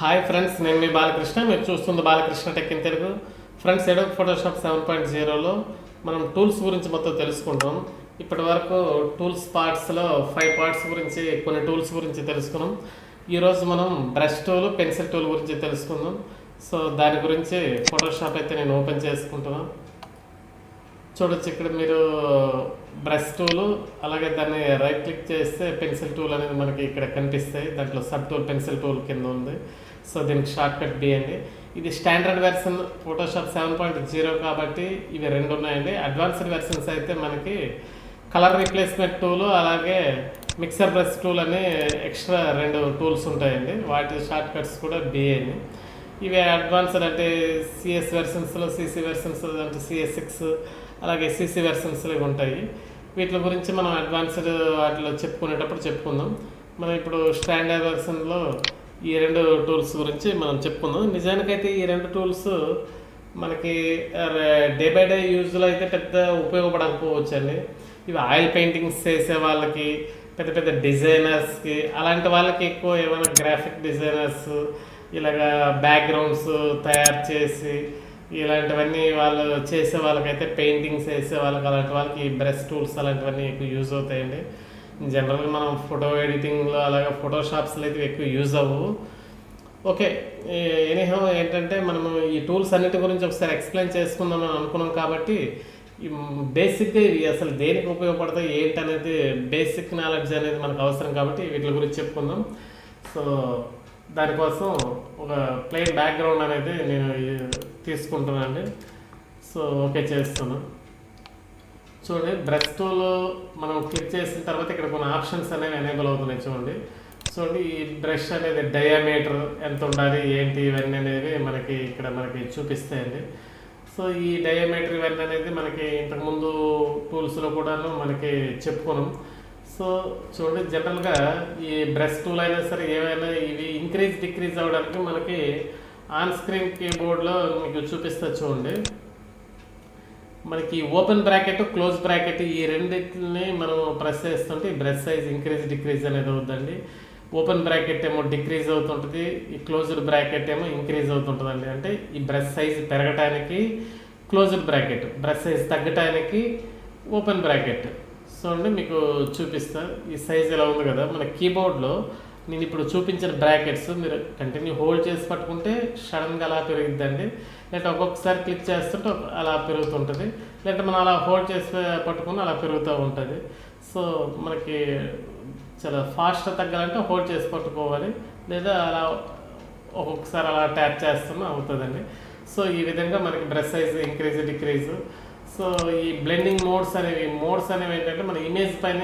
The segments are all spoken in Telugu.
హాయ్ ఫ్రెండ్స్, నేను మీ బాలకృష్ణ. మీరు చూస్తుంది Balakrishna tech in Telugu. Friends, Adobe Photoshop 7.0లో మనం టూల్స్ గురించి మొత్తం తెలుసుకుంటాం. ఇప్పటి వరకు టూల్స్ పార్ట్స్లో 5 పార్ట్స్ గురించి, కొన్ని టూల్స్ గురించి తెలుసుకున్నాం. ఈరోజు మనం బ్రష్ టూల్, పెన్సిల్ టూల్ గురించి తెలుసుకుందాం. సో దాని గురించి ఫోటోషాప్ అయితే నేను ఓపెన్ చేసుకుంటున్నాను. చూడొచ్చు, ఇక్కడ మీరు బ్రష్ టూల్, అలాగే దాన్ని రైట్ క్లిక్ చేస్తే పెన్సిల్ టూల్ అనేది మనకి ఇక్కడ కనిపిస్తాయి. దాంట్లో సబ్ టూల్ పెన్సిల్ టూల్ కింద ఉంది. సో దీనికి షార్ట్ కట్ బి అండి. ఇది స్టాండర్డ్ వెర్షన్ ఫోటోషాప్ 7.0 కాబట్టి ఇవి రెండు ఉన్నాయండి. అడ్వాన్స్డ్ వెర్షన్స్ అయితే మనకి కలర్ రీప్లేస్మెంట్ టూల్, అలాగే మిక్సర్ బ్రష్ టూల్ అని ఎక్స్ట్రా 2 టూల్స్ ఉంటాయండి. వాటి షార్ట్ కట్స్ కూడా బి అని. ఇవి అడ్వాన్స్డ్ అంటే సిఎస్ వెర్షన్స్లో, సిసి వెర్షన్స్ అంటే CS6, అలాగే సిసి వెర్షన్స్లో ఉంటాయి. వీటి గురించి మనం అడ్వాన్స్డ్ వాటిలో చెప్పుకునేటప్పుడు చెప్పుకుందాం. మనం ఇప్పుడు స్టాండర్డ్ వెర్షన్లో ఈ 2 టూల్స్ గురించి మనం చెప్పుకుందాం. నిజానికైతే ఈ 2 టూల్స్ మనకి డే బై డే యూజ్లో అయితే పెద్ద ఉపయోగపడకపోవచ్చు అండి. ఇవి ఆయిల్ పెయింటింగ్స్ చేసే వాళ్ళకి, పెద్ద పెద్ద డిజైనర్స్కి, అలాంటి వాళ్ళకి ఎక్కువ ఏమైనా గ్రాఫిక్ డిజైనర్స్ ఇలాగా బ్యాక్గ్రౌండ్స్ తయారు చేసి ఇలాంటివన్నీ వాళ్ళు చేసే వాళ్ళకైతే, పెయింటింగ్స్ వేసే వాళ్ళకి, అలాంటి వాళ్ళకి ఈ బ్రష్ టూల్స్ అలాంటివన్నీ ఎక్కువ యూజ్ అవుతాయండి. జనరల్గా మనం ఫోటో ఎడిటింగ్లో అలాగే ఫోటోషాప్స్లో అయితే ఎక్కువ యూజ్ అవ్వవు. ఓకే, ఎనీహౌ ఏంటంటే మనము ఈ టూల్స్ అన్నిటి గురించి ఒకసారి ఎక్స్ప్లెయిన్ చేసుకుందామని అనుకున్నాం. కాబట్టి బేసిక్గా ఇవి అసలు దేనికి ఉపయోగపడతాయి ఏంటనేది బేసిక్ నాలెడ్జ్ అనేది మనకు అవసరం. కాబట్టి వీటి గురించి చెప్పుకుందాం. సో దానికోసం ఒక ప్లెయిన్ బ్యాక్గ్రౌండ్ అనేది నేను తీసుకుంటున్నానండి. సో ఓకే చేస్తున్నాను. చూడండి, బ్రష్ టూల్ మనం క్లిక్ చేసిన తర్వాత ఇక్కడ కొన్ని ఆప్షన్స్ అనేవి ఎనేబుల్ అవుతున్నాయి. చూడండి, ఈ బ్రష్ అనేది డయామీటర్ ఎంత ఉండాలి, ఏంటి, ఇవన్నీ అనేవి మనకి ఇక్కడ చూపిస్తాయండి. సో ఈ డయామీటర్ ఇవన్నీ అనేది మనకి ఇంతకుముందు టూల్స్లో కూడాను మనకి చెప్పుకున్నాం. సో చూడండి, జనరల్గా ఈ బ్రష్ టూల్ అయినా సరే ఏవైనా ఇవి ఇంక్రీజ్ డిక్రీజ్ అవ్వడానికి మనకి ఆన్ స్క్రీన్ కీబోర్డ్లో మీకు చూపిస్తా. చూడండి, మనకి ఓపెన్ బ్రాకెట్, క్లోజ్ బ్రాకెట్ ఈ రెండింటిని మనం ప్రెస్ చేస్తుంటే ఈ బ్రష్ సైజ్ ఇంక్రీజ్ డిక్రీజ్ అనేది అవుతుందండి. ఓపెన్ బ్రాకెట్ ఏమో డిక్రీజ్ అవుతుంటుంది, ఈ క్లోజ్డ్ బ్రాకెట్ ఏమో ఇంక్రీజ్ అవుతుంటుందండి. అంటే ఈ బ్రష్ సైజ్ పెరగటానికి క్లోజ్డ్ బ్రాకెట్, బ్రష్ సైజ్ తగ్గటానికి ఓపెన్ బ్రాకెట్. సో అండి మీకు చూపిస్తా. ఈ సైజ్ ఎలా ఉంది కదా, మన కీబోర్డ్లో నేను ఇప్పుడు చూపించిన బ్రాకెట్స్ మీరు కంటిన్యూ హోల్డ్ చేసి పట్టుకుంటే సడన్గా అలా పెరుగుద్దండి. లేదంటే ఒక్కొక్కసారి క్లిక్ చేస్తుంటే అలా పెరుగుతుంటుంది, లేదంటే మనం అలా హోల్డ్ చేసి పట్టుకుని అలా పెరుగుతూ ఉంటుంది. సో మనకి చాలా ఫాస్ట్గా తగ్గాలంటే హోల్డ్ చేసి పట్టుకోవాలి, లేదా అలా ఒక్కొక్కసారి అలా ట్యాప్ చేస్తున్నా అవుతుందండి. సో ఈ విధంగా మనకి brush size increase decrease. So ఈ బ్లెండింగ్ మోడ్స్ అనేవి ఏంటంటే మన ఇమేజ్ పైన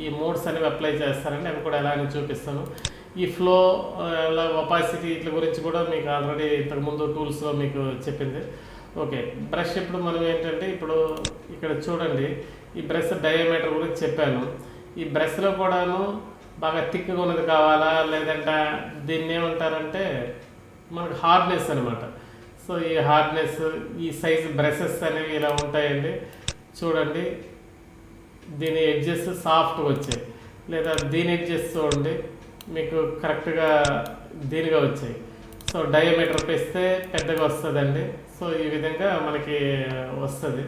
ఈ మోడ్స్ అనేవి అప్లై చేస్తారండి. అవి కూడా ఎలా అని చూపిస్తాను. ఈ ఫ్లో, ఒపాసిటీ వీటి గురించి కూడా మీకు ఆల్రెడీ ఇంతకుముందు టూల్స్లో మీకు చెప్పింది. ఓకే, బ్రష్ ఇప్పుడు మనం ఏంటంటే ఇప్పుడు ఇక్కడ చూడండి, ఈ బ్రష్ డయామీటర్ గురించి చెప్పాను. ఈ బ్రష్లో కూడాను బాగా థిక్గా ఉన్నది కావాలా, లేదంటే దీన్ని ఏమంటారంటే మనకు హార్డ్నెస్ అనమాట. సో ఈ హార్డ్నెస్, ఈ సైజు బ్రషెస్ అనేవి ఇలా ఉంటాయండి. చూడండి, దీని ఎడ్జెస్ సాఫ్ట్గా వచ్చాయి, లేదా దీని ఎడ్జెస్ చూడండి మీకు కరెక్ట్గా దీనిగా వచ్చాయి. సో డయామీటర్ పెస్తే పెద్దగా వస్తుందండి. సో ఈ విధంగా మనకి వస్తుంది.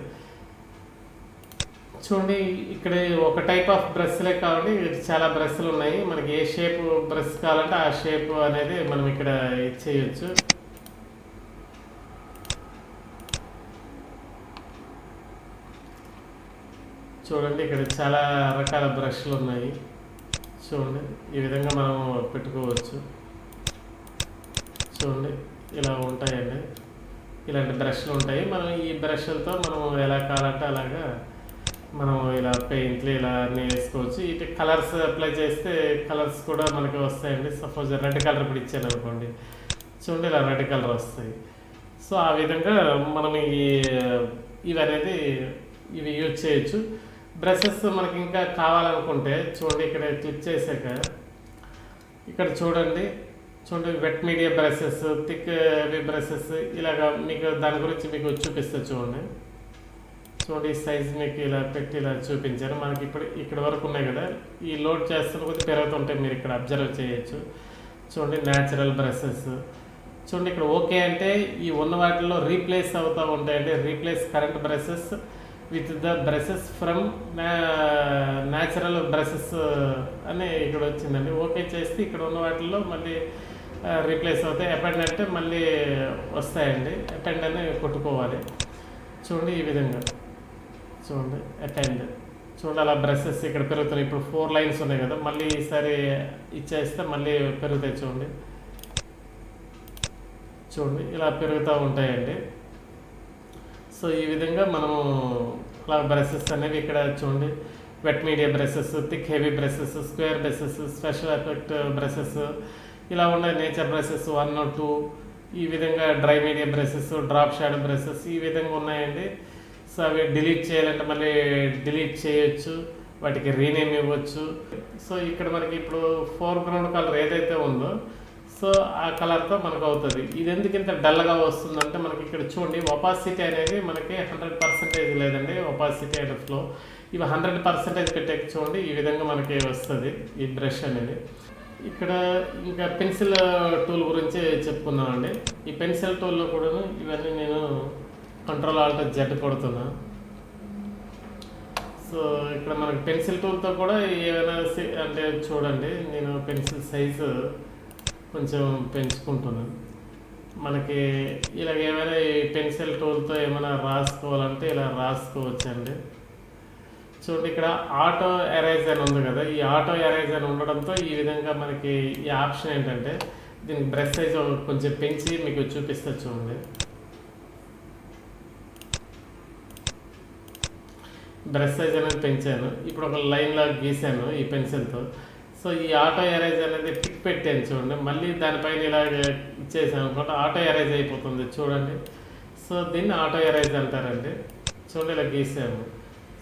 చూడండి, ఇక్కడ ఒక టైప్ ఆఫ్ బ్రష్లే కావాలి, చాలా బ్రష్లు ఉన్నాయి. మనకి ఏ షేప్ బ్రష్ కావాలంటే ఆ షేప్ అనేది మనం ఇక్కడ ఇచ్చేయచ్చు. చూడండి, ఇక్కడ చాలా రకాల బ్రష్లు ఉన్నాయి. చూడండి, ఈ విధంగా మనం పెట్టుకోవచ్చు. చూడండి, ఇలా ఉంటాయండి. ఇలాంటి బ్రష్లు ఉంటాయి. మనం ఈ బ్రష్లతో మనం ఎలా కావాలంటే అలాగా మనం ఇలా పెయింట్లు ఇలా అన్నీ వేసుకోవచ్చు. ఇటు కలర్స్ అప్లై చేస్తే కలర్స్ కూడా మనకి వస్తాయండి. సపోజ్ రెడ్ కలర్ ఇప్పుడు ఇచ్చాను అనుకోండి, చూడండి ఇలా రెడ్ కలర్ వస్తాయి. సో ఆ విధంగా మనం ఇవి యూజ్ చేయొచ్చు. బ్రషెస్ మనకి ఇంకా కావాలనుకుంటే చూడండి, ఇక్కడ క్లిక్ చేశాక ఇక్కడ చూడండి wet media brushes, thick brushes ఇలాగా మీకు దాని గురించి మీకు చూపిస్తే చూడండి. ఈ సైజ్ మీకు ఇలా పెట్టి ఇలా చూపించాను. మనకి ఇప్పుడు ఇక్కడ వరకు ఉన్నాయి కదా, ఈ లోడ్ చేస్తున్న కొద్ది పెరుగుతుంటే మీరు ఇక్కడ అబ్జర్వ్ చేయొచ్చు. చూడండి న్యాచురల్ బ్రషెస్. చూడండి ఇక్కడ ఓకే అంటే ఈ ఉన్న వాటిల్లో రీప్లేస్ అవుతూ ఉంటాయండి. Replace current brushes with the brushes from natural brushes అని ఇక్కడ వచ్చిందండి. ఓకే చేస్తే ఇక్కడ ఉన్న వాటిల్లో మళ్ళీ రీప్లేస్ అవుతాయి. అపెండ్ అంటే మళ్ళీ వస్తాయండి. అపెండ్ అని కొట్టుకోవాలి. చూడండి ఈ విధంగా చూడండి అపెండ్. చూడండి అలా బ్రషెస్ ఇక్కడ పెరుగుతున్నాయి. ఇప్పుడు 4 లైన్స్ ఉన్నాయి కదా, మళ్ళీ ఈసారి ఇచ్చేస్తే మళ్ళీ పెరుగుతాయి. చూడండి చూడండి ఇలా పెరుగుతూ ఉంటాయండి. సో ఈ విధంగా మనము అలా బ్రషెస్ అనేవి ఇక్కడ చూడండి wet media brushes, thick heavy brushes, square brushes, special effect brushes ఇలా ఉన్నాయి. నేచర్ బ్రషెస్ 1 or 2 ఈ విధంగా dry media brushes, drop shadow brushes ఈ విధంగా ఉన్నాయండి. సో అవి డిలీట్ చేయాలంటే మళ్ళీ డిలీట్ చేయొచ్చు, వాటికి రీనేమ్ ఇవ్వచ్చు. సో ఇక్కడ మనకి ఇప్పుడు ఫోర్గ్రౌండ్ కలర్ ఏదైతే ఉందో సో ఆ కలర్తో మనకు అవుతుంది. ఇది ఎందుకు ఇంత డల్గా వస్తుందంటే మనకి ఇక్కడ చూడండి ఒపాసిటీ అనేది మనకి 100% లేదండి. ఒపాసిటీ అండ్ ఫ్లో ఇవి 100% పెట్టే చూడండి ఈ విధంగా మనకి వస్తుంది ఈ బ్రష్ అనేది. ఇక్కడ ఇంకా పెన్సిల్ టూల్ గురించి చెప్పుకున్నామండి. ఈ పెన్సిల్ టూల్లో కూడా ఇవన్నీ నేను Ctrl+Alt+Z కొడుతున్నా. సో ఇక్కడ మనకి పెన్సిల్ టూల్తో కూడా ఏమైనా అంటే చూడండి నేను పెన్సిల్ సైజు కొంచెం పెంచుకుంటున్నాను. మనకి ఇలా ఏమైనా ఈ పెన్సిల్ టూల్తో ఏమైనా రాసుకోవాలంటే ఇలా రాసుకోవచ్చండి. చూడండి ఇక్కడ ఆటో ఎరేజ్ అని ఉంది కదా, ఈ ఆటో ఎరేజ్ అని ఉండడంతో ఈ విధంగా మనకి ఈ ఆప్షన్ ఏంటంటే దీనికి బ్రష్ సైజ్ కొంచెం పెంచి మీకు చూపిస్తా. చూడండి బ్రష్ సైజ్ అనేది పెంచాను. ఇప్పుడు ఒక లైన్లా గీసాను ఈ పెన్సిల్తో. సో ఈ ఆటో ఎరేజ్ అనేది టిక్ పెట్టాను చూడండి. మళ్ళీ దానిపైన ఇలా ఇచ్చేసాను అనుకుంటే ఆటో ఎరేజ్ అయిపోతుంది చూడండి. సో దీన్ని ఆటో ఎరేజ్ అంటారండి. చూడండి ఇలా గీసాము.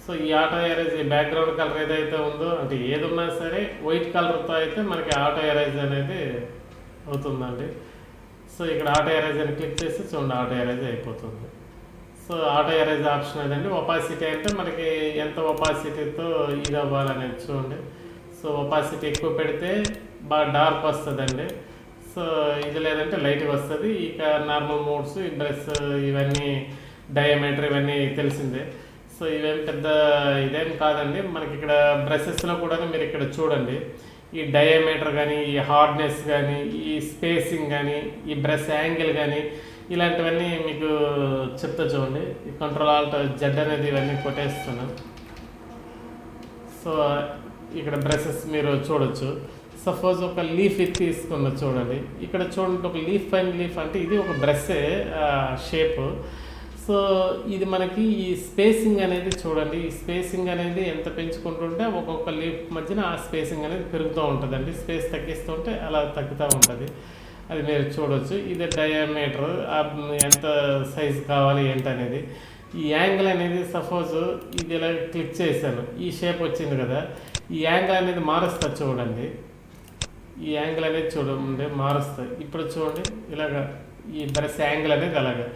సో ఈ ఆటో ఎరేజ్ ఈ బ్యాక్గ్రౌండ్ కలర్ ఏదైతే ఉందో అంటే ఏది ఉన్నా సరే వైట్ కలర్తో అయితే మనకి ఆటో ఎరేజ్ అనేది అవుతుందండి. సో ఇక్కడ ఆటో ఎరేజ్ అని క్లిక్ చేసి చూడండి ఆటో ఎరేజ్ అయిపోతుంది. సో ఆటో ఎరేజ్ ఆప్షన్ అదండి. ఒపాసిటీ అంటే మనకి ఎంత ఒపాసిటీతో ఇది అవ్వాలనేది చూడండి. సో ఒపాసిటీ ఎక్కువ పెడితే బాగా డార్క్ వస్తుందండి. సో ఇది లేదంటే లైట్గా వస్తుంది. ఇక నార్మల్ మోడ్స్ ఈ బ్రష్ ఇవన్నీ డయామీటర్ ఇవన్నీ తెలిసిందే. సో ఇవేం పెద్ద ఇదేం కాదండి. మనకి ఇక్కడ బ్రషెస్లో కూడా మీరు ఇక్కడ చూడండి ఈ డయామీటర్ కానీ ఈ హార్డ్నెస్ కానీ ఈ స్పేసింగ్ కానీ ఈ బ్రష్ యాంగిల్ కానీ ఇలాంటివన్నీ మీకు చెప్తా చూడండి. ఈ Ctrl+Alt+Z అనేది ఇవన్నీ కొట్టేస్తున్నాను. సో ఇక్కడ బ్రషెస్ మీరు చూడొచ్చు. సపోజ్ ఒక లీఫ్ ఇది తీసుకున్న చూడండి. ఇక్కడ చూడండి ఒక లీఫ్ పైన లీఫ్ అంటే ఇది ఒక బ్రషే షేప్. సో ఇది మనకి ఈ స్పేసింగ్ అనేది చూడండి. ఈ స్పేసింగ్ అనేది ఎంత పెంచుకుంటుంటే ఒక్కొక్క లీఫ్ మధ్యన ఆ స్పేసింగ్ అనేది పెరుగుతూ ఉంటుందండి. స్పేస్ తగ్గిస్తుంటే అలా తగ్గుతూ ఉంటుంది. అది మీరు చూడవచ్చు. ఇది డయామీటర్ ఎంత సైజు కావాలి ఏంటనేది. ఈ యాంగిల్ అనేది సపోజ్ ఇది ఇలా క్లిక్ చేశాను, ఈ షేప్ వచ్చింది కదా, ఈ యాంగిల్ అనేది మారుస్తా చూడండి. ఈ యాంగిల్ అనేది చూడండి మారుస్తా. ఇప్పుడు చూడండి ఇలాగా ఈ బ్రష్ యాంగిల్ అనేది అలాగా.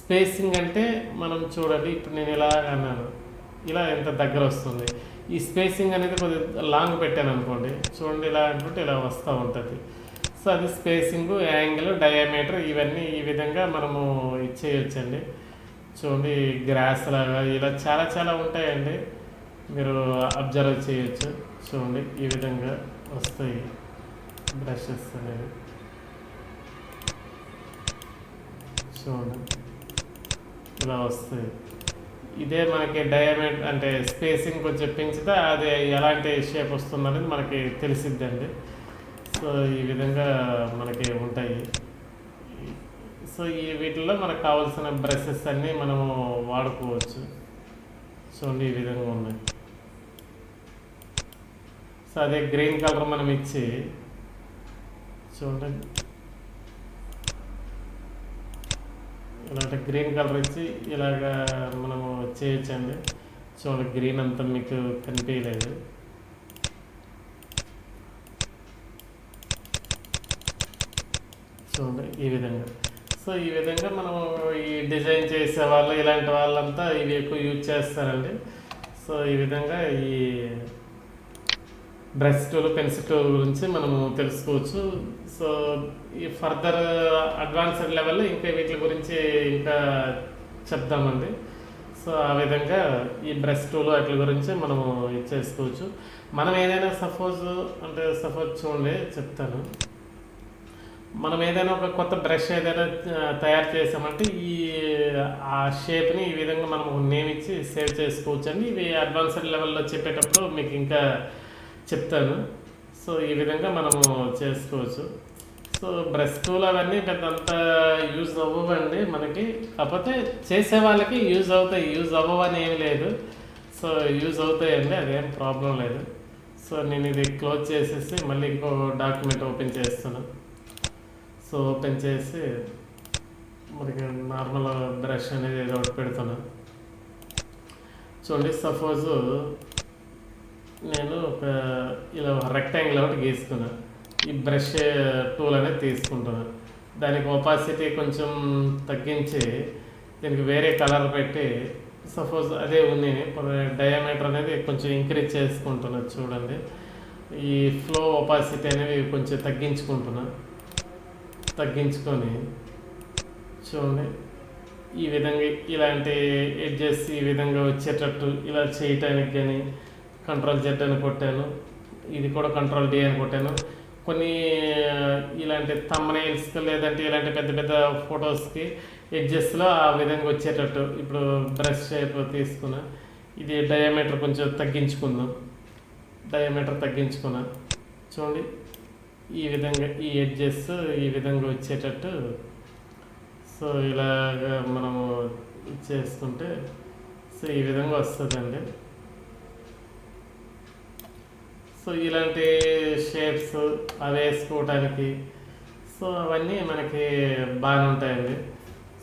స్పేసింగ్ అంటే మనం చూడండి ఇప్పుడు నేను ఇలా అన్నాను, ఇలా ఎంత దగ్గర వస్తుంది. ఈ స్పేసింగ్ అనేది కొద్దిగా లాంగ్ పెట్టాను అనుకోండి, చూడండి ఇలా అనుకుంటే ఇలా వస్తూ ఉంటుంది. సో అది స్పేసింగ్, యాంగిల్, డయామీటర్ ఇవన్నీ ఈ విధంగా మనము ఇచ్చేయచ్చండి. చూడండి గ్రాస్ లాగా ఇలా చాలా చాలా ఉంటాయండి, మీరు అబ్జర్వ్ చేయొచ్చు. చూడండి ఈ విధంగా వస్తాయి బ్రషెస్ అనేవి. చూడండి ఇలా వస్తాయి. ఇదే మనకి డయామీటర్ అంటే స్పేసింగ్ కొంచెం పెంచితే అది ఎలాంటి షేప్ వస్తుంది అనేది మనకి తెలిసిద్దండి. సో ఈ విధంగా మనకి ఉంటాయి. సో ఈ వీటిల్లో మనకు కావాల్సిన బ్రషెస్ అన్నీ మనము వాడుకోవచ్చు. చూడండి ఈ విధంగా ఉన్నాయి. సో అదే గ్రీన్ కలర్ మనం ఇచ్చి చూడండి ఇలాంటి గ్రీన్ కలర్ ఇచ్చి ఇలాగా మనము చేయొచ్చండి. చూడండి గ్రీన్ అంతా మీకు కనిపించలేదు. చూడండి ఈ విధంగా. సో ఈ విధంగా మనం ఈ డిజైన్ చేసే వాళ్ళు ఇలాంటి వాళ్ళంతా ఇవి ఎక్కువ యూజ్ చేస్తారండి. సో ఈ విధంగా ఈ బ్రష్ టూల్ పెన్సిల్ టూల్ గురించి మనము తెలుసుకోవచ్చు. సో ఈ ఫర్దర్ అడ్వాన్స్డ్ లెవెల్లో ఇంకా వీటి గురించి ఇంకా చెప్దామండి. సో ఆ విధంగా ఈ బ్రష్ టూల్ వాటి గురించి మనము ఇది చేసుకోవచ్చు. మనం ఏదైనా సపోజ్ చూడండి చెప్తాను. మనం ఏదైనా ఒక కొత్త బ్రష్ ఏదైనా తయారు చేసామంటే ఆ షేప్ని ఈ విధంగా మనం నేమ్ ఇచ్చి సేవ్ చేసుకోవచ్చు అండి. ఇవి అడ్వాన్స్డ్ లెవెల్లో చెప్పేటప్పుడు మీకు ఇంకా చెప్తాను. సో ఈ విధంగా మనము చేసుకోవచ్చు. సో బ్రష్ టూల్ అవన్నీ పెద్దంత యూజ్ అవ్వవండి మనకి, కాకపోతే చేసే వాళ్ళకి యూజ్ అవుతాయి, యూజ్ అవ్వవని ఏమి లేదు. సో యూజ్ అవుతాయండి, అదేం ప్రాబ్లం లేదు. సో నేను ఇది క్లోజ్ చేసేసి మళ్ళీ ఇంకో డాక్యుమెంట్ ఓపెన్ చేస్తాను. సో ఓపెన్ చేసి మనకి నార్మల్ బ్రష్ అనేది ఏదో ఒకటి పెడతాను. చూడండి, సపోజ్ నేను ఇలా రెక్టాంగిల్ ఒకటి గీసుకున్నాను. ఈ బ్రష్ టూల్ అనేది తీసుకుంటున్నాను. దానికి ఒపాసిటీ కొంచెం తగ్గించి దీనికి వేరే కలర్ పెట్టి సపోజ్ అదే ఉంది డయామీటర్ అనేది కొంచెం ఇంక్రీజ్ చేసుకుంటున్నాను. చూడండి, ఈ ఫ్లో ఒపాసిటీ అనేవి కొంచెం తగ్గించుకొని చూడండి ఈ విధంగా ఇలాంటి ఎడ్జెస్ ఈ విధంగా వచ్చేటట్టు ఇలా చేయటానికి కానీ Ctrl+Z అని కొట్టాను. ఇది కూడా Ctrl+D అని కొట్టాను. కొన్ని ఇలాంటి థంబ్నెయిల్స్ లేదంటే ఇలాంటి పెద్ద పెద్ద ఫొటోస్కి ఎడ్జెస్లో ఆ విధంగా వచ్చేటట్టు ఇప్పుడు బ్రష్ షేప్ తీసుకున్నా. ఇది డయామీటర్ కొంచెం తగ్గించుకున్నా. చూడండి ఈ విధంగా ఈ ఎడ్జెస్ ఈ విధంగా వచ్చేటట్టు. సో ఇలాగా మనము చేసుకుంటే సో ఈ విధంగా వస్తుందండి. సో ఇలాంటి షేప్స్ అవి వేసుకోవటానికి సో అవన్నీ మనకి బాగానే ఉంటాయండి.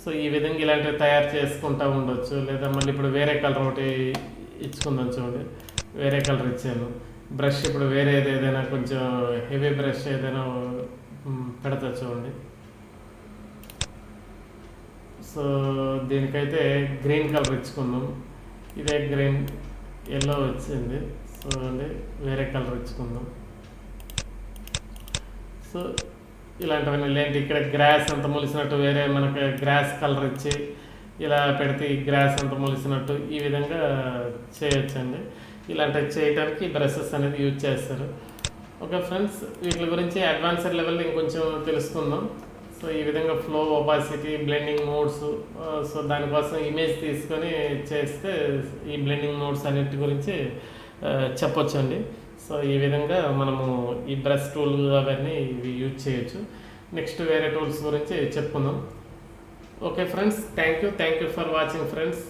సో ఈ విధంగా ఇలాంటివి తయారు చేసుకుంటూ ఉండొచ్చు. లేదా మళ్ళీ ఇప్పుడు వేరే కలర్ ఒకటి ఇచ్చుకుందాం. చూడండి, వేరే కలర్ ఇచ్చాను. బ్రష్ ఇప్పుడు వేరే ఏదైనా కొంచెం హెవీ బ్రష్ ఏదైనా పెడతా. చూడండి, సో దీనికైతే గ్రీన్ కలర్ ఇచ్చుకుందాం. ఇదే గ్రీన్ ఎల్లో వచ్చింది. సో అండి వేరే కలర్ ఇచ్చుకుందాం. సో ఇలాంటివన్నీ లేంటి ఇక్కడ గ్రాస్ అంత మొలిసినట్టు వేరే మనకి గ్రాస్ కలర్ ఇచ్చి ఇలా పెడితే ఈ గ్రాస్ అంత మొలిసినట్టు ఈ విధంగా చేయొచ్చండి. ఇలాంటివి చేయడానికి బ్రషెస్ అనేది యూజ్ చేస్తారు. ఓకే ఫ్రెండ్స్, వీటి గురించి అడ్వాన్స్డ్ లెవెల్ ఇంకొంచెం తెలుసుకుందాం. సో ఈ విధంగా flow opacity blending modes, so దానికోసం ఇమేజ్ తీసుకొని చేస్తే ఈ బ్లెండింగ్ మోడ్స్ అన్నిటి గురించి చెప్పొచ్చండి. సో ఈ విధంగా మనము ఈ బ్రష్ టూల్ అవన్నీ ఇవి యూజ్ చేయొచ్చు. నెక్స్ట్ వేరే టూల్స్ గురించి చెప్పుకుందాం. Okay friends, thank you for watching friends.